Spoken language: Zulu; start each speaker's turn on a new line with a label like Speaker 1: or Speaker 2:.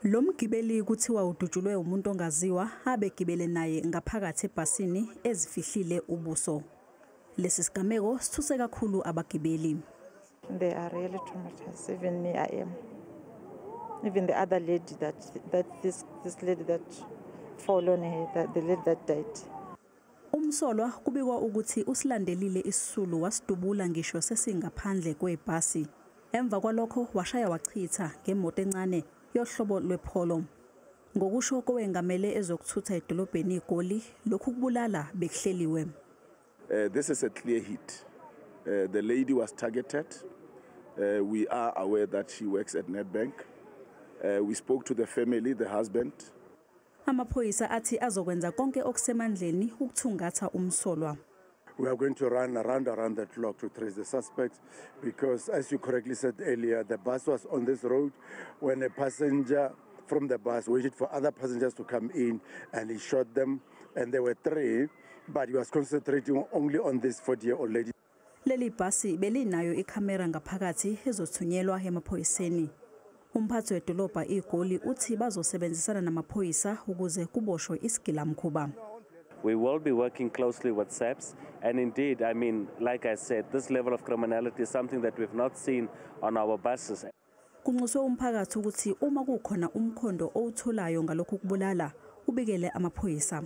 Speaker 1: Lo mgibeli kuthiwa udutshulwe umuntu ongaziwa abegibele naye ngaphakathi ebhasini ezifihlile ubuso. Lesi sigameko sithuse kakhulu abagibeli.
Speaker 2: They are really traumatized. Even me, I am. Even the other lady this lady that fall on her, the lady that died.
Speaker 1: Umsolwa kubikwa ukuthi usilandelile isisulu wasidubula ngisho sesingaphandle kwebhasi. Emva kwalokho washaya wachitha ngemoto encane yohlobo lwePolo. Ngokusho kowengamele ezokuthutha edolobheni iGoli, lokhu kubulala bekuhleliwe.
Speaker 3: This is a clear hit. The lady was targeted. We are aware that she works at Nedbank. We spoke to the family, the husband.
Speaker 1: Amaphoyisa athi azokwenza konke okusemandleni ukuthungatha umsolwa.
Speaker 4: We are going to run around the clock to trace the suspects because, as you correctly said earlier, the bus was on this road when a passenger from the bus waited for other passengers to come in and he shot them, and there were 3, but he was concentrating only on this 40-year-old lady.
Speaker 1: Leli bhasi belinayo ikhamera ngaphakathi ezothunyelwa emaphoyiseni. Umphathi wedolobha iGoli uthi bazosebenzisana namaphoyisa ukuze kuboshwe isigilamkhuba.
Speaker 5: We will be working closely with SAPS, and indeed, I mean, like I said, this level of criminality is something that we've not seen on our buses.
Speaker 1: Kunxuswe umphakathi ukuthi uma kukhona umkhondo owutholayo ngalokhu kubulala ubikele amaphoyisa.